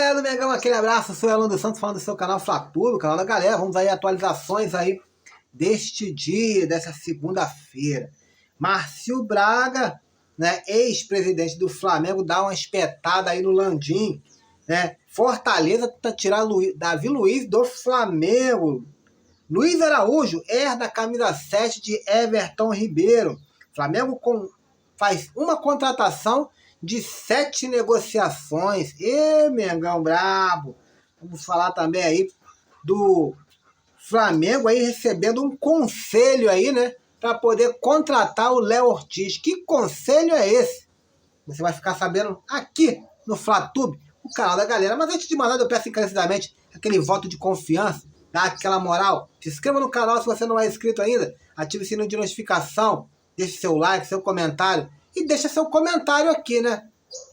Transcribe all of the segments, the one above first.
Galera do Mengão, aquele abraço, sou o Elon dos Santos falando do seu canal Fla-Tudo, canal da galera. Vamos aí, atualizações aí deste dia, dessa segunda-feira. Márcio Braga, né, ex-presidente do Flamengo, dá uma espetada aí no Landim, né? Fortaleza tenta tirar Davi Luiz do Flamengo. Luiz Araújo herda a camisa 7 de Everton Ribeiro. Flamengo faz uma contratação de 7 negociações. E Mengão brabo. Vamos falar também aí do Flamengo aí recebendo um conselho aí, né? Para poder contratar o Léo Ortiz. Que conselho é esse? Você vai ficar sabendo aqui no Fla-Tube, o canal da galera. Mas antes de mais nada, eu peço encarecidamente aquele voto de confiança, dá aquela moral. Se inscreva no canal se você não é inscrito ainda. Ative o sininho de notificação. Deixe seu like, seu comentário. E deixa seu comentário aqui, né?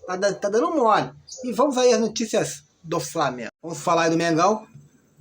Tá dando mole. E vamos aí às notícias do Flamengo. Vamos falar aí do Mengão.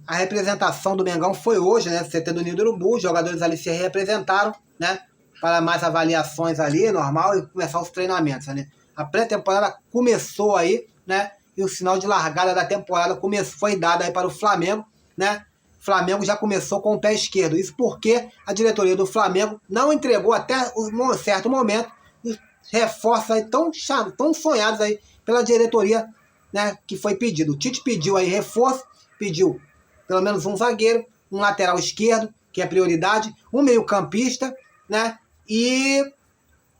A representação do Mengão foi hoje, né? CT do Ninho do Urubu. Os jogadores ali se representaram, né? Para mais avaliações ali, normal, e começar os treinamentos, né? A pré-temporada começou aí, né? E o sinal de largada da temporada foi dado aí para o Flamengo, né? Flamengo já começou com o pé esquerdo. Isso porque a diretoria do Flamengo não entregou até um certo momento os reforços aí tão sonhados aí pela diretoria, né, que foi pedido. O Tite pediu aí reforço, pediu pelo menos um zagueiro, um lateral esquerdo, que é prioridade, um meio-campista, né, e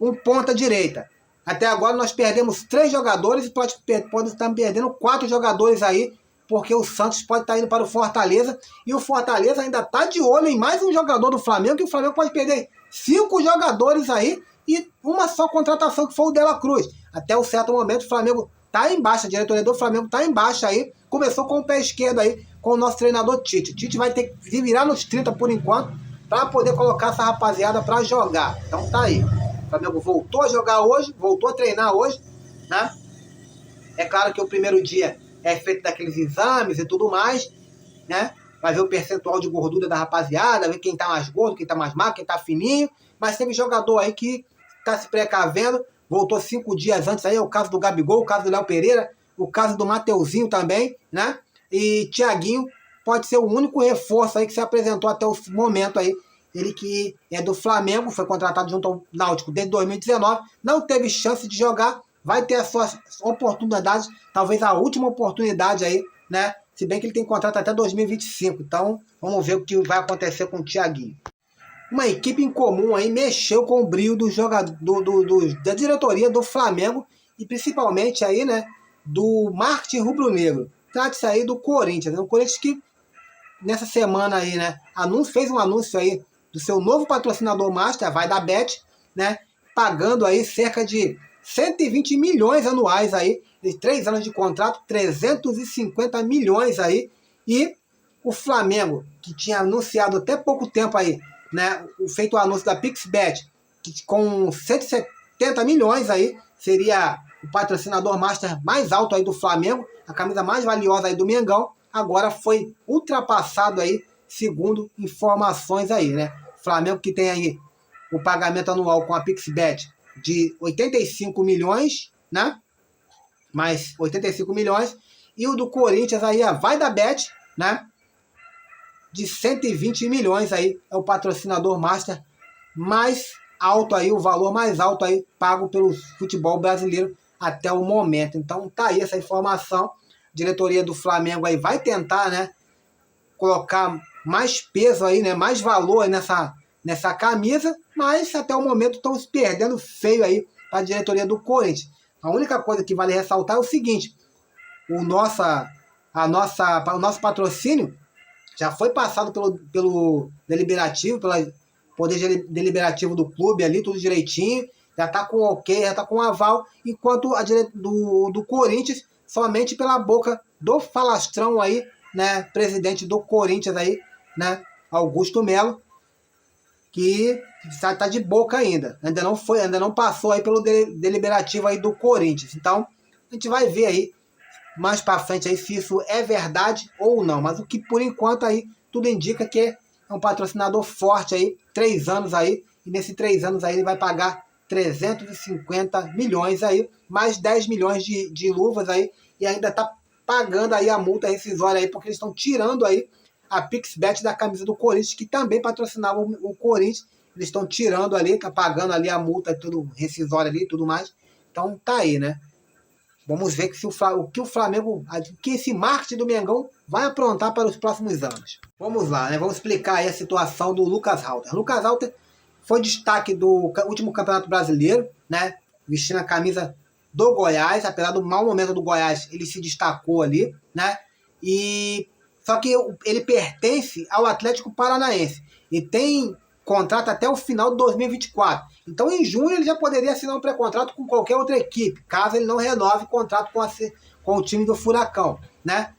um ponta direita. Até agora nós perdemos 3 jogadores e pode estar perdendo 4 jogadores aí, porque o Santos pode estar indo para o Fortaleza, e o Fortaleza ainda está de olho em mais um jogador do Flamengo, que o Flamengo pode perder 5 jogadores aí, e uma só contratação, que foi o De La Cruz. Até um certo momento o Flamengo está em baixa, a diretoria do Flamengo está em baixa aí, começou com o pé esquerdo aí, com o nosso treinador Tite. O Tite vai ter que se virar nos 30 por enquanto, para poder colocar essa rapaziada para jogar. Então tá aí. O Flamengo voltou a jogar hoje, voltou a treinar hoje, né? É claro que o primeiro dia é feito daqueles exames e tudo mais, né? Vai ver o percentual de gordura da rapaziada, ver quem tá mais gordo, quem tá mais magro, quem tá fininho. Mas teve jogador aí que tá se precavendo, voltou 5 dias antes aí, é o caso do Gabigol, o caso do Léo Pereira, o caso do Mateuzinho também, né? E Thiaguinho pode ser o único reforço aí que se apresentou até o momento aí. Ele que é do Flamengo, foi contratado junto ao Náutico desde 2019, não teve chance de jogar, vai ter as suas oportunidades, talvez a última oportunidade aí, né? Se bem que ele tem contrato até 2025, então vamos ver o que vai acontecer com o Thiaguinho. Uma equipe em comum aí mexeu com o brilho da diretoria do Flamengo e principalmente aí, né, do marketing rubro-negro. Trata-se aí do Corinthians, né? O Corinthians que nessa semana aí, né, fez um anúncio aí do seu novo patrocinador master, vai da Bet, né, pagando aí cerca de 120 milhões anuais aí, de 3 anos de contrato, 350 milhões aí, e o Flamengo, que tinha anunciado até pouco tempo aí, né, feito o anúncio da PixBet, que com 170 milhões aí, seria o patrocinador master mais alto aí do Flamengo, a camisa mais valiosa aí do Mengão, agora foi ultrapassado aí, segundo informações aí, né? Flamengo que tem aí o pagamento anual com a PixBet de 85 milhões, né? Mais 85 milhões. E o do Corinthians aí, vai da Bet, né? De 120 milhões aí, é o patrocinador master mais alto aí, o valor mais alto aí, pago pelo futebol brasileiro até o momento. Então tá aí essa informação. A diretoria do Flamengo aí vai tentar, né, colocar mais peso aí, né, mais valor aí nessa camisa, mas até o momento estão se perdendo feio aí para a diretoria do Corinthians. A única coisa que vale ressaltar é o seguinte: o nosso patrocínio já foi passado pelo deliberativo, pelo poder deliberativo do clube ali, tudo direitinho, já está com ok, já está com aval, enquanto a do Corinthians, somente pela boca do falastrão aí, né, presidente do Corinthians aí, né, Augusto Melo, que está de boca ainda não passou aí pelo deliberativo aí do Corinthians. Então a gente vai ver aí mais para frente aí se isso é verdade ou não, mas o que por enquanto aí tudo indica que é um patrocinador forte aí, 3 anos aí, e nesses 3 anos aí ele vai pagar 350 milhões aí, mais 10 milhões de luvas aí, e ainda está pagando aí a multa rescisória aí, porque eles estão tirando aí a PixBet da camisa do Corinthians, que também patrocinava o Corinthians. Eles estão tirando ali, tá pagando ali a multa, tudo rescisória ali e tudo mais. Então tá aí, né? Vamos ver que o que o Flamengo, que esse marketing do Mengão vai aprontar para os próximos anos. Vamos lá, né? Vamos explicar aí a situação do Lucas Halter. Lucas Halter foi destaque do último Campeonato Brasileiro, né? Vestindo a camisa do Goiás, apesar do mau momento do Goiás, ele se destacou ali, né? Só que ele pertence ao Atlético Paranaense e tem contrato até o final de 2024. Então, em junho, ele já poderia assinar um pré-contrato com qualquer outra equipe, caso ele não renove o contrato com o time do Furacão, né?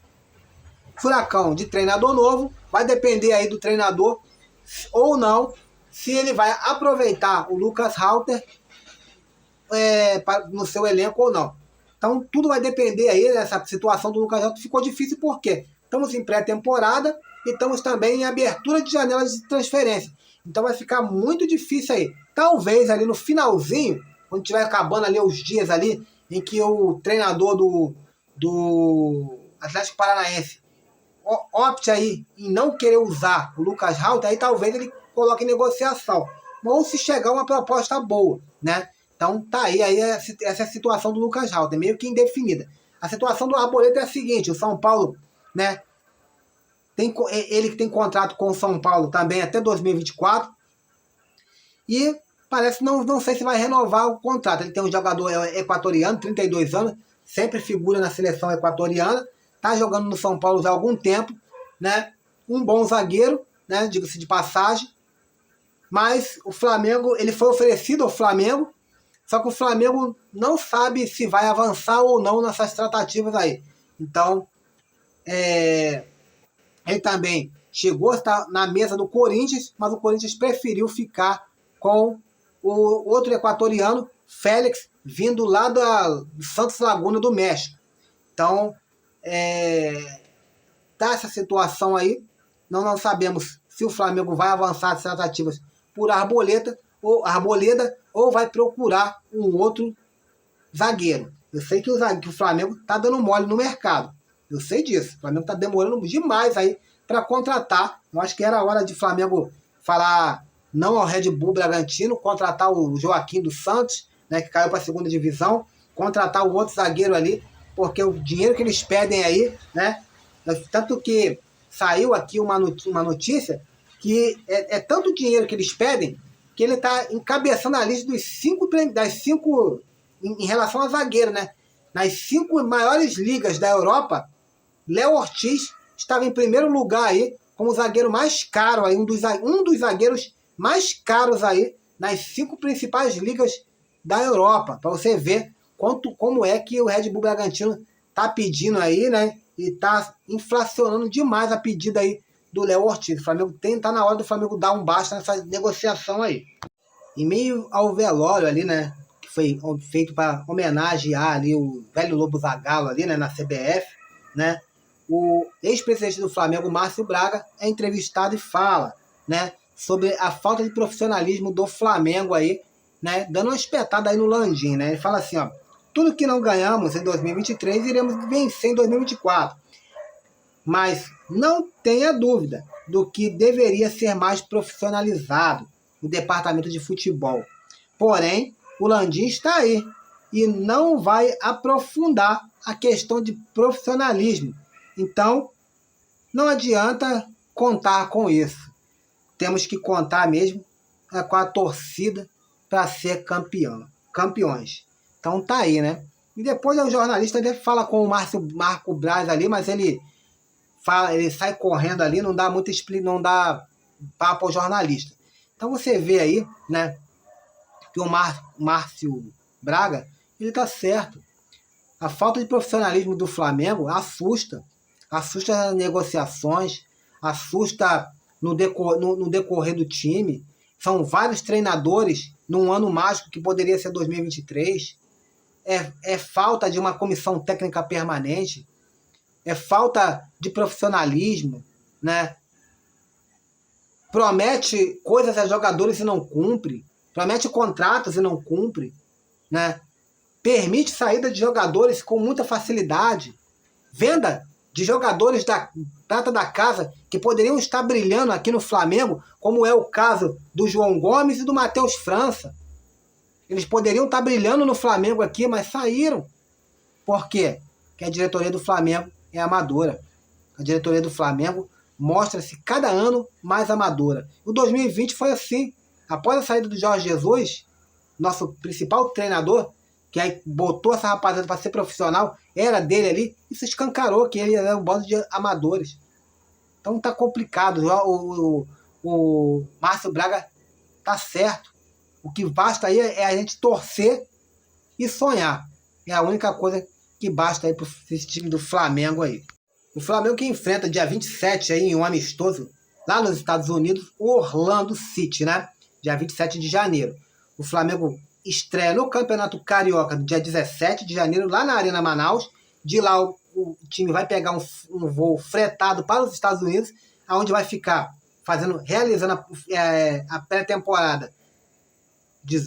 Furacão de treinador novo, vai depender aí do treinador ou não, se ele vai aproveitar o Lucas Halter no seu elenco ou não. Então, tudo vai depender aí dessa situação do Lucas Halter. Ficou difícil porque estamos em pré-temporada e estamos também em abertura de janelas de transferência. Então vai ficar muito difícil aí. Talvez ali no finalzinho, quando estiver acabando ali os dias ali, em que o treinador do Atlético Paranaense opte aí em não querer usar o Lucas Halter, aí talvez ele coloque em negociação. Ou se chegar uma proposta boa, né? Então tá aí essa é a situação do Lucas Halter, meio que indefinida. A situação do Arboleda é a seguinte, o São Paulo, né? Ele que tem contrato com o São Paulo também até 2024. E parece, não sei se vai renovar o contrato. Ele tem um jogador equatoriano, 32 anos, sempre figura na seleção equatoriana. Está jogando no São Paulo há algum tempo, né? Um bom zagueiro, né? Diga-se de passagem. Mas o Flamengo, ele foi oferecido ao Flamengo, só que o Flamengo não sabe se vai avançar ou não nessas tratativas aí. Então, ele também chegou a estar na mesa do Corinthians, mas o Corinthians preferiu ficar com o outro equatoriano, Félix, vindo lá do Santos Laguna do México. Então, tá essa situação aí. Não sabemos se o Flamengo vai avançar as tratativas por Arboleda ou vai procurar um outro zagueiro. Eu sei que o Flamengo está dando mole no mercado. Eu sei disso. O Flamengo está demorando demais aí para contratar. Eu acho que era hora de Flamengo falar não ao Red Bull Bragantino, contratar o Joaquim dos Santos, né, que caiu para a segunda divisão, contratar o outro zagueiro ali, porque o dinheiro que eles pedem aí, né? Tanto que saiu aqui uma notícia que é tanto dinheiro que eles pedem que ele está encabeçando a lista das cinco em relação a zagueiro, né? Nas 5 maiores ligas da Europa, Léo Ortiz estava em primeiro lugar aí, como o zagueiro mais caro aí, um dos zagueiros mais caros aí nas 5 principais ligas da Europa, para você ver como é que o Red Bull Bragantino tá pedindo aí, né? E tá inflacionando demais a pedida aí do Léo Ortiz. O Flamengo tá na hora do Flamengo dar um basta nessa negociação aí. Em meio ao velório ali, né? Que foi feito para homenagear ali o velho Lobo Zagallo ali, né? Na CBF, né? O ex-presidente do Flamengo, Márcio Braga, é entrevistado e fala, né? Sobre a falta de profissionalismo do Flamengo aí, né? Dando uma espetada aí no Landim, né? Ele fala assim, ó. Tudo que não ganhamos em 2023, iremos vencer em 2024. Mas não tenha dúvida do que deveria ser mais profissionalizado o departamento de futebol. Porém, o Landim está aí e não vai aprofundar a questão de profissionalismo. Então, não adianta contar com isso. Temos que contar mesmo com a torcida para ser campeões. Então tá aí, né? E depois o jornalista fala com o Marco Braz ali, mas ele sai correndo ali, não dá papo ao jornalista. Então você vê aí, né, que o Márcio Braga, ele tá certo. A falta de profissionalismo do Flamengo assusta as negociações, assusta no decorrer do time. São vários treinadores num ano mágico que poderia ser 2023. É falta de uma comissão técnica permanente, é falta de profissionalismo, né? Promete coisas a jogadores e não cumpre, promete contratos e não cumpre, né? Permite saída de jogadores com muita facilidade. venda de jogadores da prata da casa que poderiam estar brilhando aqui no Flamengo, como é o caso do João Gomes e do Matheus França. Eles poderiam estar brilhando no Flamengo aqui, mas saíram. Por quê? Porque a diretoria do Flamengo é amadora. A diretoria do Flamengo mostra-se cada ano mais amadora. O 2020 foi assim. Após a saída do Jorge Jesus, nosso principal treinador, que aí botou essa rapaziada para ser profissional, era dele ali, e se escancarou que ele era um bando de amadores. Então tá complicado. O Márcio Braga tá certo. O que basta aí é a gente torcer e sonhar. É a única coisa que basta aí para esse time do Flamengo aí. O Flamengo que enfrenta dia 27 aí em um amistoso lá nos Estados Unidos, o Orlando City, né? Dia 27 de janeiro. O Flamengo estreia no Campeonato Carioca no dia 17 de janeiro, lá na Arena Manaus. De lá o time vai pegar um voo fretado para os Estados Unidos, onde vai ficar realizando a pré-temporada de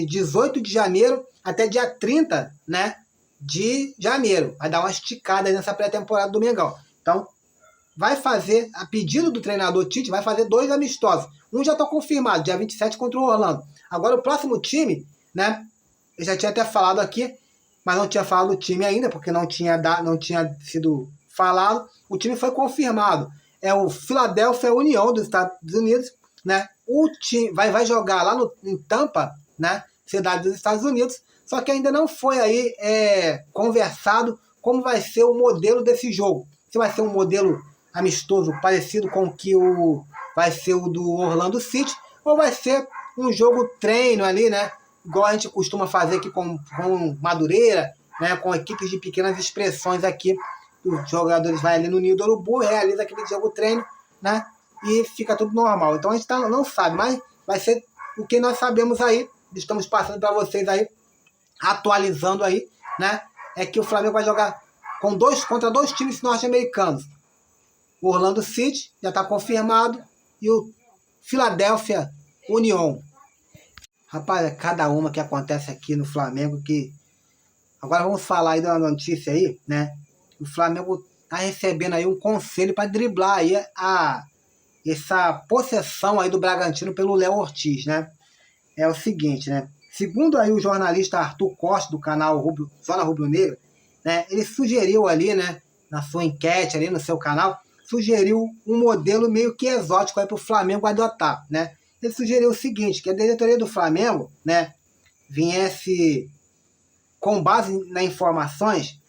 18 de janeiro até dia 30, né, de janeiro. Vai dar uma esticada nessa pré-temporada do Mengão. Então, vai fazer, a pedido do treinador Tite, vai fazer 2 amistosos. Um já está confirmado, dia 27 contra o Orlando. Agora o próximo time, né, eu já tinha até falado aqui, mas não tinha falado do time ainda, porque não tinha sido falado. O time foi confirmado. É o Philadelphia Union dos Estados Unidos, né? O time vai jogar lá em Tampa, né, cidade dos Estados Unidos, só que ainda não foi aí conversado como vai ser o modelo desse jogo. Se vai ser um modelo amistoso parecido com o que vai ser o do Orlando City, ou vai ser um jogo treino ali, né? Igual a gente costuma fazer aqui com Madureira, né? Com equipes de pequenas expressões aqui. Os jogadores vão ali no Ninho do Urubu, realiza aquele jogo treino, né? E fica tudo normal. Então a gente não sabe, mas vai ser o que nós sabemos aí. Estamos passando para vocês aí, atualizando aí, né? É que o Flamengo vai jogar contra 2 times norte-americanos. O Orlando City já está confirmado e o Philadelphia Union. Rapaz, é cada uma que acontece aqui no Flamengo que... Agora vamos falar aí da notícia aí, né? O Flamengo está recebendo aí um conselho para driblar aí essa possessão aí do Bragantino pelo Léo Ortiz, né? É o seguinte, né? Segundo aí o jornalista Arthur Costa, do canal Zona Rubro Negra, né? Ele sugeriu ali, né? Na sua enquete ali no seu canal, sugeriu um modelo meio que exótico aí para o Flamengo adotar, né? Ele sugeriu o seguinte, que a diretoria do Flamengo, né, viesse, com base nas informações,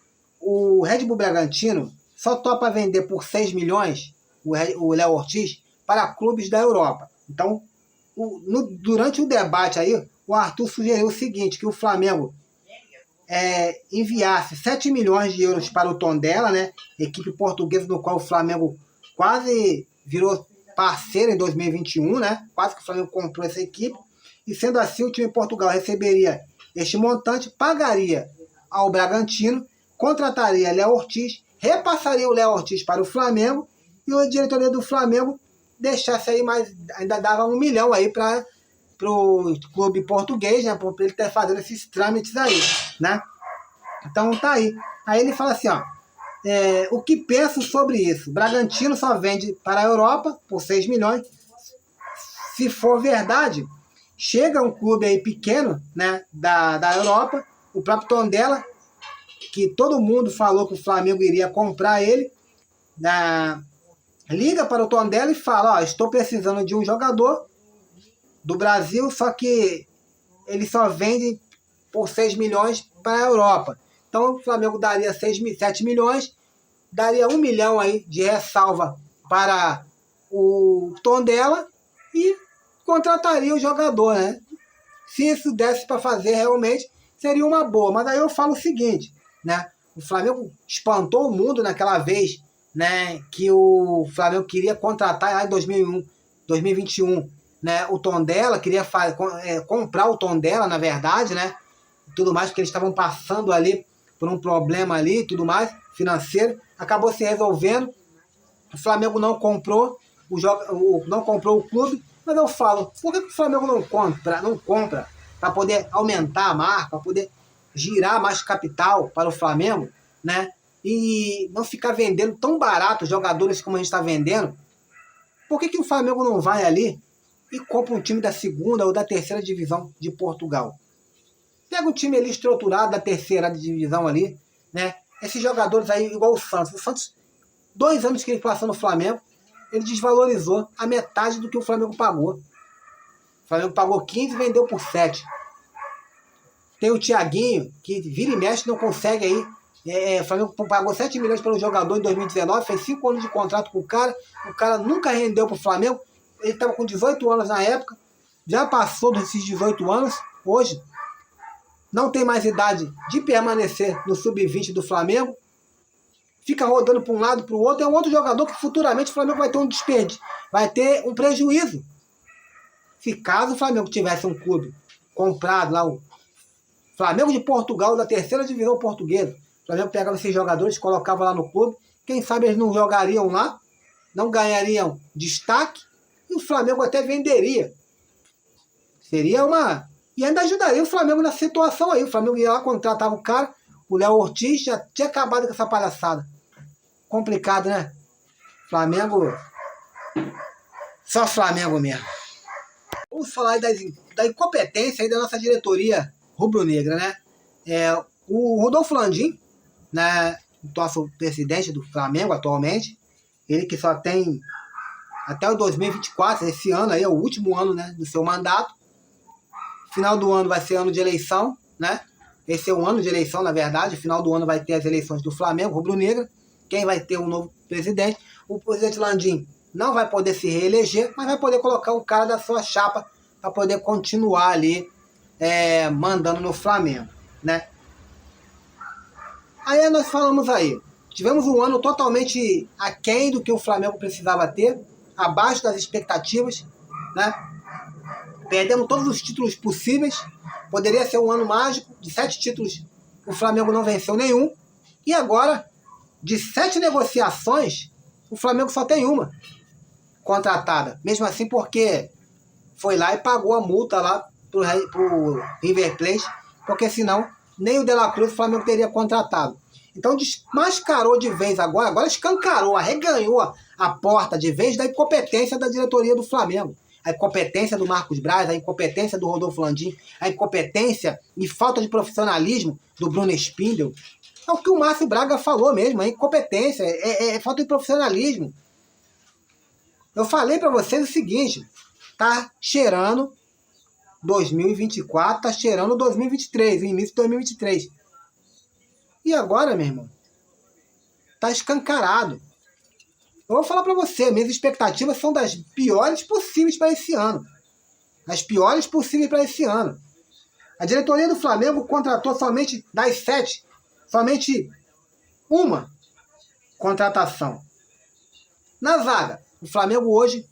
o Red Bull Bragantino só topa vender por 6 milhões o Léo Ortiz para clubes da Europa. Então, durante o debate aí, o Arthur sugeriu o seguinte, que o Flamengo enviasse 7 milhões de euros para o Tondela, né, equipe portuguesa do qual o Flamengo quase virou parceiro em 2021, né? Quase que o Flamengo comprou essa equipe. E sendo assim, o time de Portugal receberia este montante, pagaria ao Bragantino, contrataria Léo Ortiz, repassaria o Léo Ortiz para o Flamengo e a diretoria do Flamengo deixasse aí ainda dava 1 milhão aí para o clube português, né? Para ele estar fazendo esses trâmites aí, né? Então tá aí. Aí ele fala assim, ó. O que penso sobre isso? Bragantino só vende para a Europa por 6 milhões. Se for verdade, chega um clube aí pequeno, né, da Europa, o próprio Tondela, que todo mundo falou que o Flamengo iria comprar ele, liga para o Tondela e fala, ó, estou precisando de um jogador do Brasil, só que ele só vende por 6 milhões para a Europa. Então o Flamengo daria 7 milhões, daria 1 milhão aí de ressalva para o Tondela e contrataria o jogador, né? Se isso desse para fazer realmente, seria uma boa. Mas aí eu falo o seguinte, né? O Flamengo espantou o mundo naquela vez, né? Que o Flamengo queria contratar lá em 2021, né? O Tondela, queria comprar o Tondela, na verdade, né? Tudo mais, porque eles estavam passando ali por um problema ali e tudo mais, financeiro, acabou se resolvendo. O Flamengo não comprou o clube, mas eu falo, por que o Flamengo não compra para poder aumentar a marca, para poder girar mais capital para o Flamengo, né? e não ficar vendendo tão barato jogadores como a gente está vendendo, por que o Flamengo não vai ali e compra um time da segunda ou da terceira divisão de Portugal? Pega um time ali estruturado da terceira divisão ali, né? Esses jogadores aí, igual o Santos. O Santos, 2 anos que ele passou no Flamengo, ele desvalorizou a metade do que o Flamengo pagou. O Flamengo pagou 15 e vendeu por 7. Tem o Thiaguinho, que vira e mexe, não consegue aí. O Flamengo pagou 7 milhões pelo jogador em 2019, fez 5 anos de contrato com o cara nunca rendeu pro Flamengo, ele estava com 18 anos na época, já passou desses 18 anos, hoje não tem mais idade de permanecer no sub-20 do Flamengo, fica rodando para um lado para o outro, é um outro jogador que futuramente o Flamengo vai ter um desperdício, vai ter um prejuízo. Se caso o Flamengo tivesse um clube comprado lá, o Flamengo de Portugal, da terceira divisão portuguesa, o Flamengo pegava esses jogadores, colocava lá no clube, quem sabe eles não jogariam lá, não ganhariam destaque, e o Flamengo até venderia. Seria uma... E ainda ajudaria o Flamengo nessa situação aí. O Flamengo ia lá, contratava o cara, o Léo Ortiz já tinha acabado com essa palhaçada. Complicado, né? Flamengo... Só Flamengo mesmo. Vamos falar da incompetência aí da nossa diretoria rubro-negra, né? O Rodolfo Landim, né, o nosso presidente do Flamengo atualmente, ele que só tem até o 2024, esse ano aí é o último ano, né, do seu mandato. Final do ano vai ser ano de eleição, né? Esse é um ano de eleição, na verdade. Final do ano vai ter as eleições do Flamengo, rubro-negra. Quem vai ter um novo presidente? O presidente Landim não vai poder se reeleger, mas vai poder colocar um cara da sua chapa para poder continuar ali mandando no Flamengo, né? Aí nós falamos aí, tivemos um ano totalmente aquém do que o Flamengo precisava ter, abaixo das expectativas, né? Perdemos todos os títulos possíveis, poderia ser um ano mágico, de 7 títulos o Flamengo não venceu nenhum, e agora, de 7 negociações, o Flamengo só tem uma contratada, mesmo assim porque foi lá e pagou a multa lá pro River Plate, porque senão nem o De La Cruz o Flamengo teria contratado. Então desmascarou de vez agora escancarou, arreganhou a porta de vez da incompetência da diretoria do Flamengo. A incompetência do Marcos Braz, a incompetência do Rodolfo Landim, a incompetência e falta de profissionalismo do Bruno Spindel. É o que o Márcio Braga falou mesmo, é incompetência, é falta de profissionalismo. Eu falei para vocês o seguinte, tá cheirando 2024, tá cheirando 2023, o início de 2023. E agora, meu irmão, tá escancarado. Eu vou falar para você, minhas expectativas são das piores possíveis para esse ano. As piores possíveis para esse ano. A diretoria do Flamengo contratou somente, das 7, somente uma contratação. Na zaga, o Flamengo hoje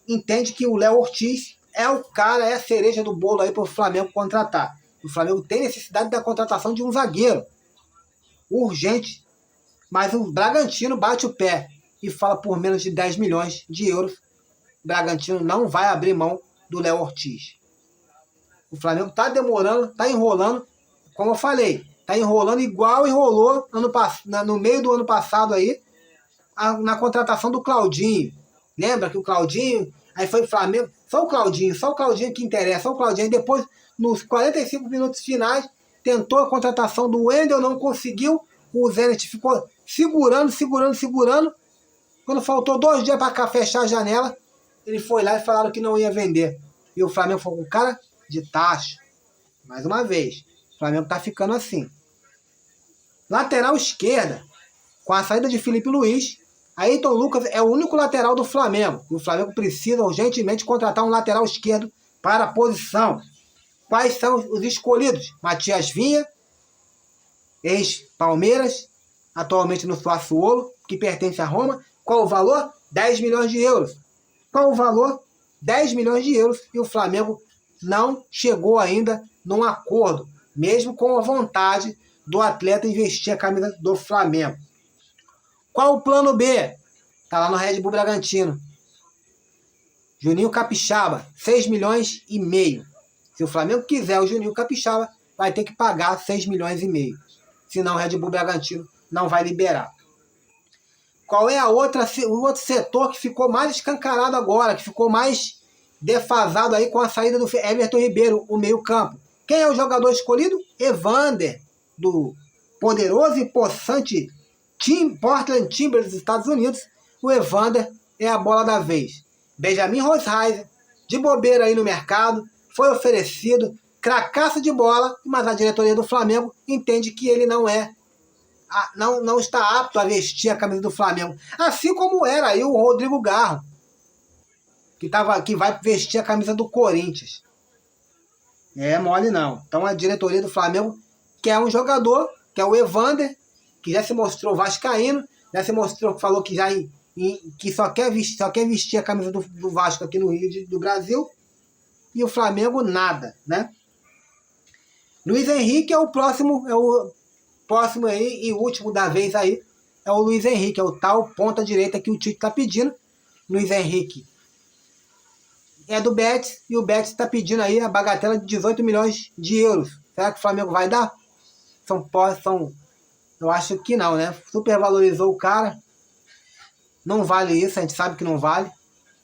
entende que o Léo Ortiz é o cara, é a cereja do bolo aí para o Flamengo contratar. O Flamengo tem necessidade da contratação de um zagueiro. Urgente. Mas o Bragantino bate o pé e fala por menos de 10 milhões de euros. O Bragantino não vai abrir mão do Léo Ortiz. O Flamengo está demorando, está enrolando, como eu falei, está enrolando igual enrolou no meio do ano passado aí, na contratação do Claudinho. Lembra que o Claudinho, aí foi o Flamengo, só o Claudinho que interessa, só o Claudinho. Depois, nos 45 minutos finais, tentou a contratação do Wendel, não conseguiu, o Zenit ficou segurando. Quando faltou 2 dias para fechar a janela, ele foi lá e falaram que não ia vender. E o Flamengo foi com cara de taxa. Mais uma vez, o Flamengo tá ficando assim. Lateral esquerda, com a saída de Felipe Luiz, Ayrton Lucas é o único lateral do Flamengo. E o Flamengo precisa urgentemente contratar um lateral esquerdo para a posição. Quais são os escolhidos? Matias Vinha, ex-Palmeiras, atualmente no Sassuolo, que pertence à Roma. Qual o valor? 10 milhões de euros. Qual o valor? 10 milhões de euros. E o Flamengo não chegou ainda num acordo, mesmo com a vontade do atleta investir a camisa do Flamengo. Qual o plano B? Está lá no Red Bull Bragantino. Juninho Capixaba, 6 milhões e meio. Se o Flamengo quiser o Juninho Capixaba, vai ter que pagar 6 milhões e meio. Senão o Red Bull Bragantino não vai liberar. Qual é o outro setor que ficou mais escancarado agora, que ficou mais defasado aí com a saída do Everton Ribeiro, o meio-campo? Quem é o jogador escolhido? Evander, do poderoso e possante Portland Timbers dos Estados Unidos. O Evander é a bola da vez. Benjamin Rosheisen, de bobeira aí no mercado, foi oferecido, cracaço de bola, mas a diretoria do Flamengo entende que ele não está apto a vestir a camisa do Flamengo. Assim como era aí o Rodrigo Garro, que vai vestir a camisa do Corinthians. É mole não. Então a diretoria do Flamengo quer um jogador, que é o Evander, que já se mostrou vascaíno, já se mostrou, falou que só quer vestir a camisa do Vasco aqui no Rio do Brasil, e o Flamengo nada, né? Luiz Henrique é o próximo aí, e último da vez aí, é o Luiz Henrique, é o tal ponta direita que o Tite está pedindo. Luiz Henrique é do Betis, e o Betis está pedindo aí a bagatela de 18 milhões de euros. Será que o Flamengo vai dar? Eu acho que não, né? Supervalorizou o cara. Não vale isso, a gente sabe que não vale.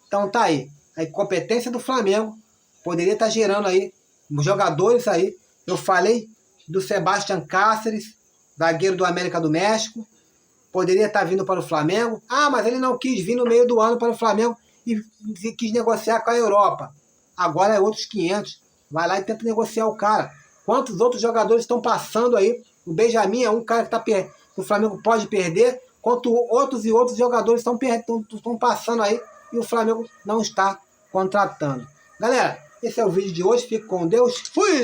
Então tá aí. A incompetência do Flamengo poderia estar gerando aí jogadores aí. Eu falei do Sebastián Cáceres, zagueiro do América do México. Poderia estar vindo para o Flamengo. Ah, mas ele não quis vir no meio do ano para o Flamengo e quis negociar com a Europa. Agora é outros 500. Vai lá e tenta negociar o cara. Quantos outros jogadores estão passando aí? O Benjamin é um cara que o Flamengo pode perder, enquanto outros jogadores estão passando aí e o Flamengo não está contratando. Galera, esse é o vídeo de hoje. Fique com Deus. Fui!